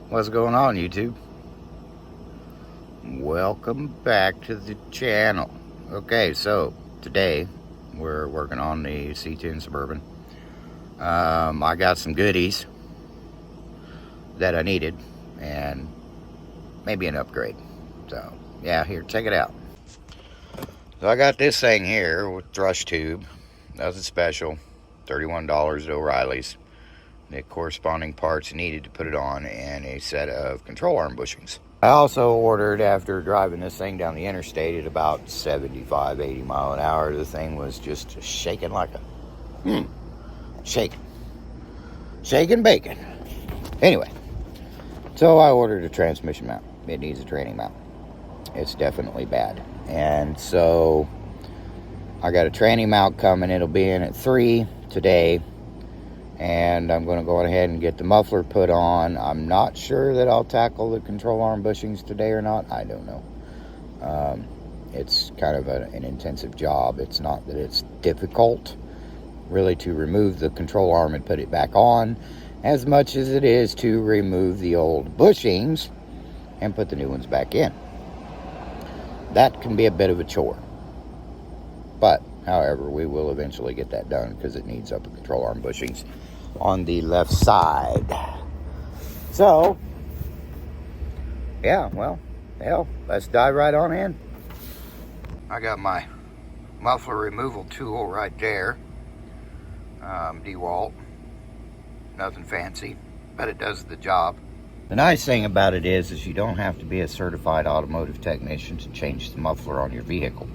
What's going on, YouTube? Welcome back to the channel. Okay, so today we're working on the C10 Suburban. I got some goodies that I needed and maybe an upgrade. So yeah, here, check it out. So I got this thing here with thrush tube. Nothing special. $31 at O'Reilly's. The corresponding parts needed to put it on, and a set of control arm bushings. I also ordered, after driving this thing down the interstate at about 75, 80 mile an hour, the thing was just shaking like a, shaking bacon. Anyway, so I ordered a transmission mount. It needs a training mount. It's definitely bad. And so I got a training mount coming. It'll be in at 3 today. And I'm going to go ahead and get the muffler put on. I'm not sure that I'll tackle the control arm bushings today or not. I don't know. It's kind of an intensive job. It's not that it's difficult, really, to remove the control arm and put it back on, as much as it is to remove the old bushings and put the new ones back in. That can be a bit of a chore. But, however, we will eventually get that done because it needs upper control arm bushings on the left side. So, yeah, well, hell, let's dive right on in. I got my muffler removal tool right there. DeWalt. Nothing fancy, but it does the job. The nice thing about it is you don't have to be a certified automotive technician to change the muffler on your vehicle.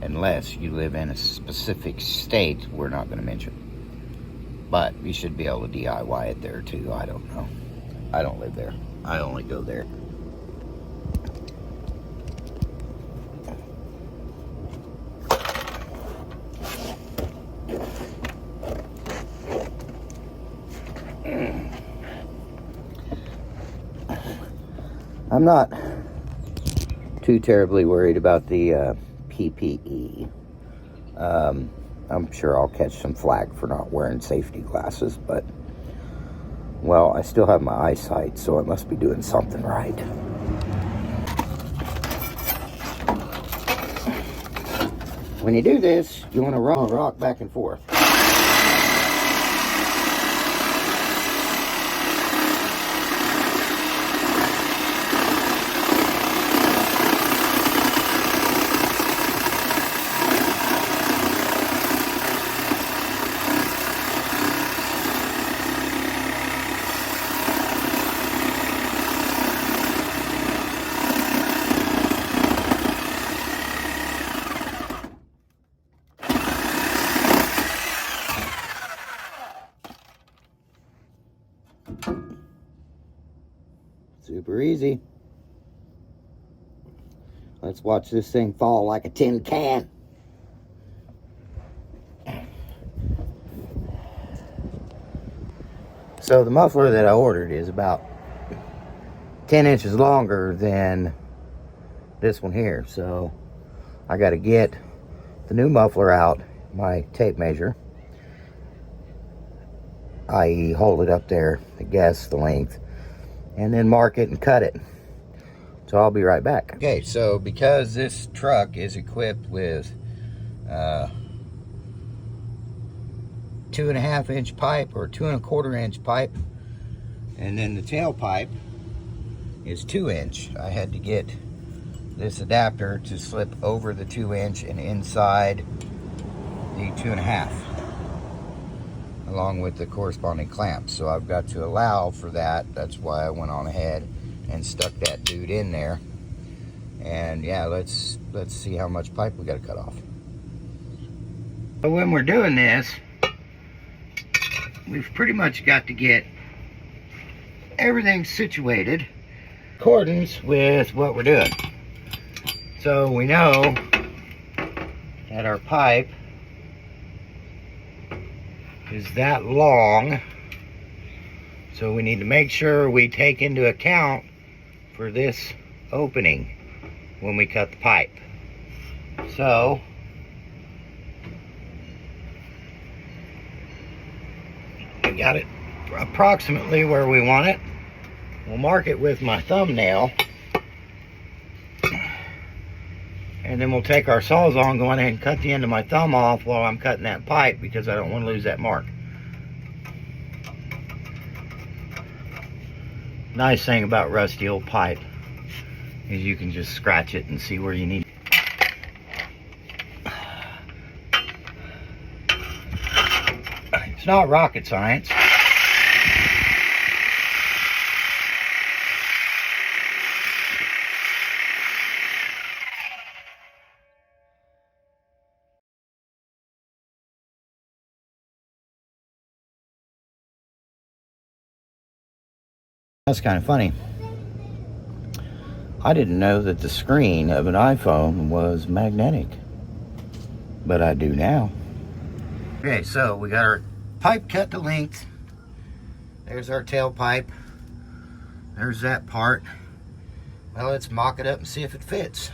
Unless you live in a specific state we're not going to mention. But you should be able to DIY it there too. I don't know. I don't live there. I only go there. I'm not too terribly worried about the PPE. I'm sure I'll catch some flack for not wearing safety glasses, but, well, I still have my eyesight, so I must be doing something right. When you do this, you want to rock back and forth. Super easy. Let's watch this thing fall like a tin can. So the muffler that I ordered is about 10 inches longer than this one here. So I got to get the new muffler out, my tape measure, i.e. hold it up there to guess the length, and then mark it and cut it. So I'll be right back. Okay, so because this truck is equipped with 2.5 inch pipe or 2 1/4 inch pipe, and then the tailpipe is 2 inch, I had to get this adapter to slip over the 2 inch and inside the 2.5, along with the corresponding clamps. So I've got to allow for that. That's why I went on ahead and stuck that dude in there. And yeah, let's see how much pipe we got to cut off. But when we're doing this, we've pretty much got to get everything situated in accordance with what we're doing. So we know that our pipe is that long, so we need to make sure we take into account for this opening when we cut the pipe. So we got it approximately where we want it. we'll mark it with my thumbnail, and then we'll take our Sawzall and go ahead and cut the end of my thumb off while I'm cutting that pipe, because I don't want to lose that mark. Nice thing about rusty old pipe is you can just scratch it and see where you need it. It's not rocket science. That's kind of funny. I didn't know that the screen of an iPhone was magnetic, but I do now. Okay, so we got our pipe cut to length. There's our tailpipe. There's that part. Well, let's mock it up and see if it fits.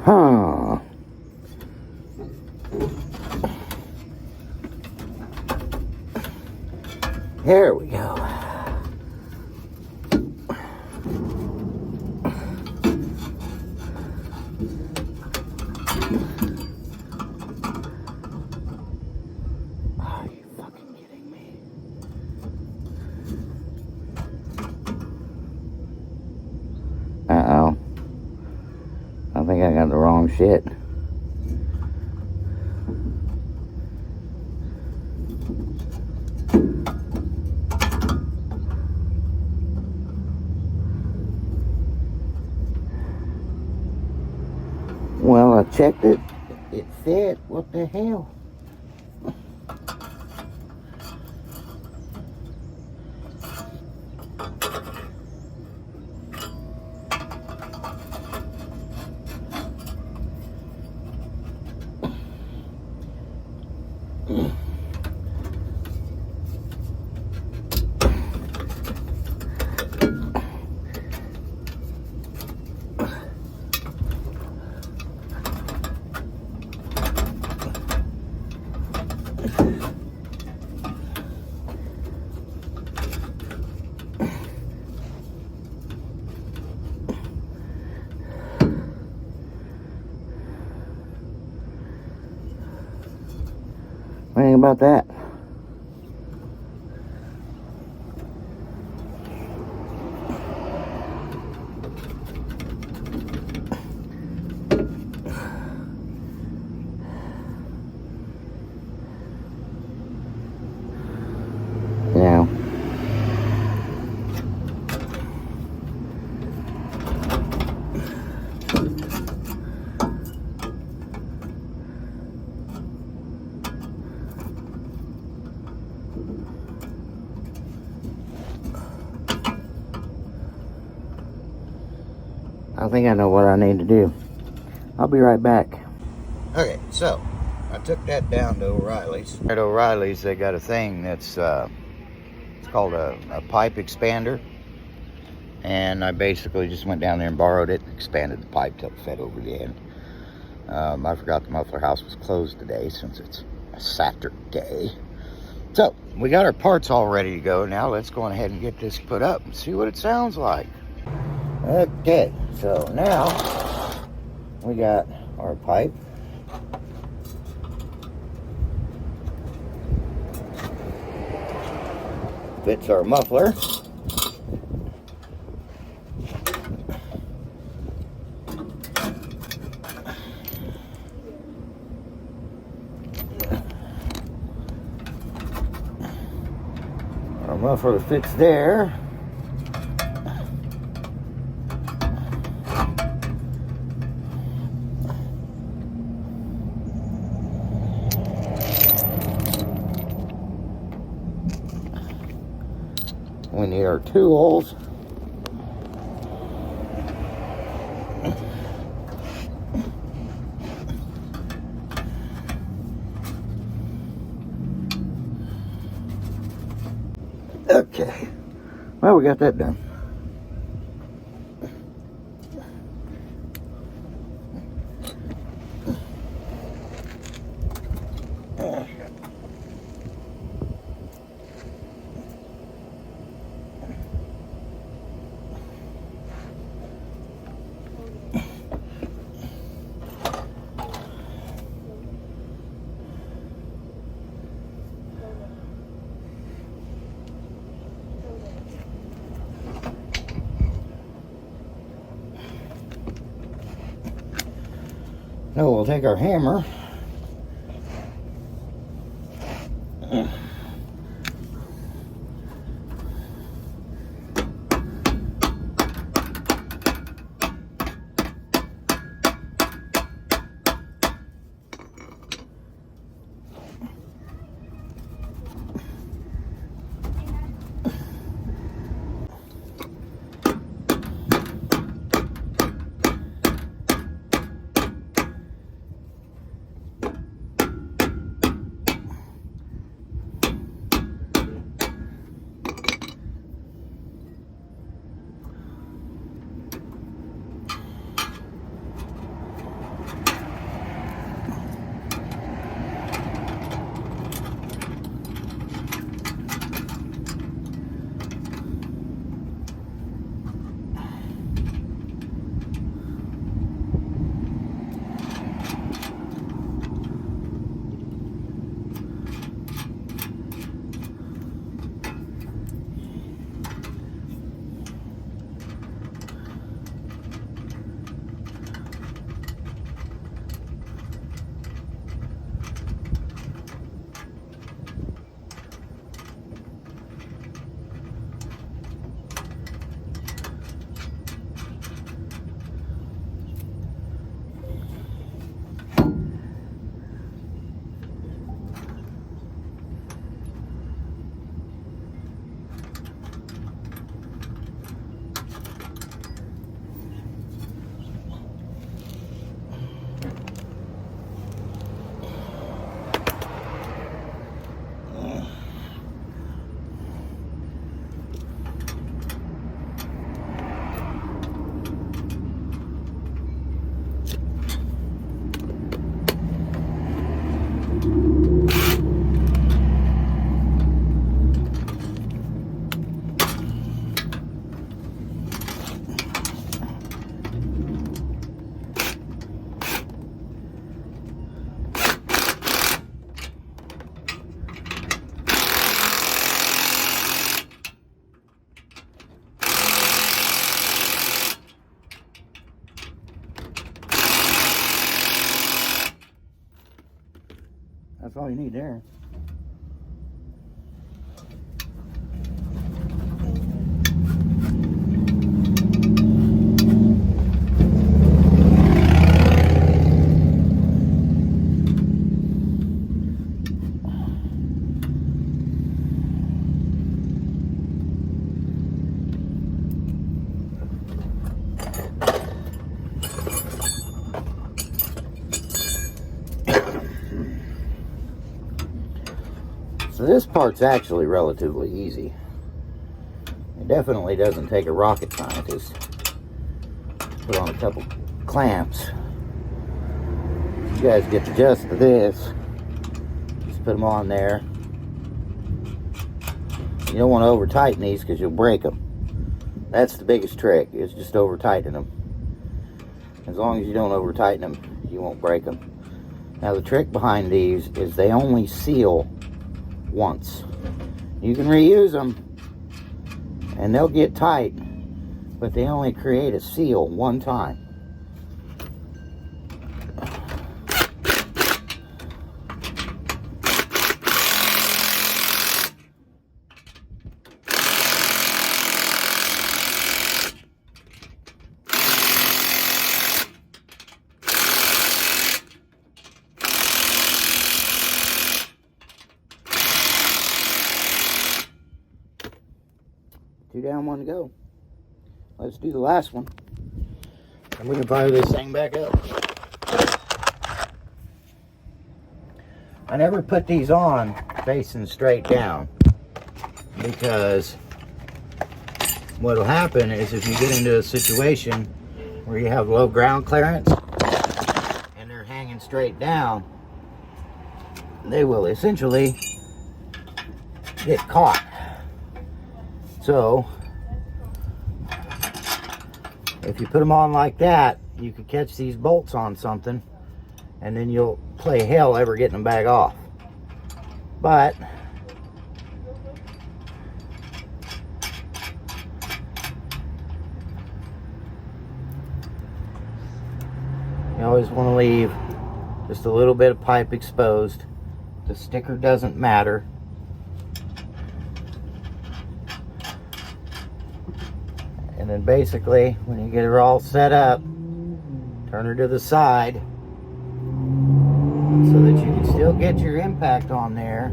Huh. There we go. Are you fucking kidding me? Uh-oh. I think I got the wrong shit. Well, I checked it. It fit. What the hell? What do you think about that? Yeah. I think I know what I need to do. I'll be right back. Okay, so I took that down to O'Reilly's. At O'Reilly's, they got a thing that's it's called a pipe expander, and I basically just went down there and borrowed it, expanded the pipe till it fed over the end. I forgot the muffler house was closed today since it's a Saturday. So we got our parts all ready to go. Now let's go ahead and get this put up and see what it sounds like. Okay, so now we got our pipe. Fits our muffler. Our muffler fits there. We need our tools. Okay, well, we got that done. Now we'll take our hammer. That's all you need there. So this part's actually relatively easy. It definitely doesn't take a rocket scientist. Put on a couple clamps. You guys get the gist of this. Just put them on there. You don't want to over tighten these because you'll break them. That's the biggest trick, is just over tighten them. As long as you don't over tighten them, you won't break them. Now the trick behind these is they only seal once. You can reuse them and they'll get tight, but they only create a seal one time. 2 down, 1 to go. Let's do the last one. And we can fire this thing back up. I never put these on facing straight down, because what'll happen is if you get into a situation where you have low ground clearance and they're hanging straight down, they will essentially get caught. So if you put them on like that, you could catch these bolts on something, and then you'll play hell ever getting them back off. But you always want to leave just a little bit of pipe exposed. The sticker doesn't matter. And then basically, when you get her all set up, turn her to the side so that you can still get your impact on there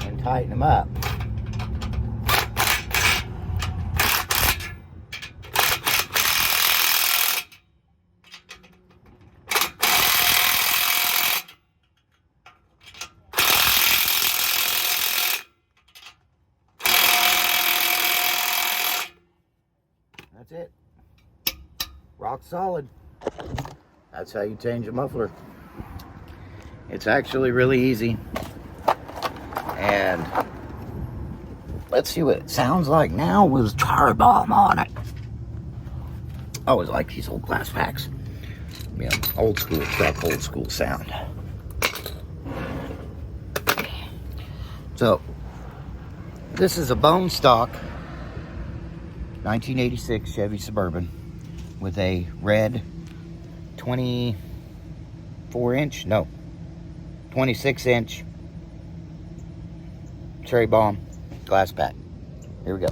and tighten them up. That's it. Rock solid. That's how you change a muffler. It's actually really easy. And let's see what it sounds like now with tar bomb on it. I always like these old glass packs. You know, old school truck, old school sound. So, this is a bone stock 1986 Chevy Suburban with a red 26-inch cherry bomb glass pack. Here we go.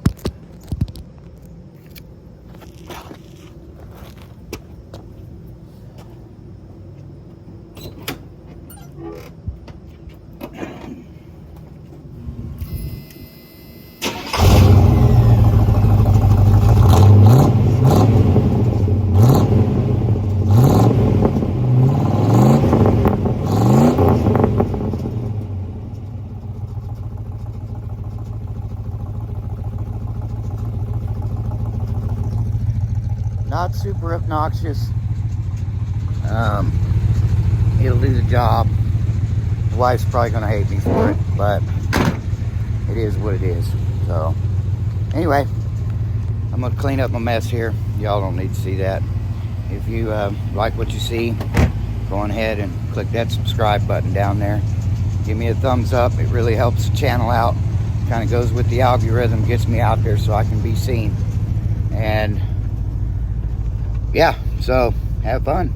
Not super obnoxious. It'll do the job. The wife's probably gonna hate me for it, but it is what it is. So anyway, I'm gonna clean up my mess here. Y'all don't need to see that. If you like what you see, go on ahead and click that subscribe button down there. Give me a thumbs up. It really helps the channel out. Kind of goes with the algorithm, gets me out there so I can be seen. And yeah, so have fun.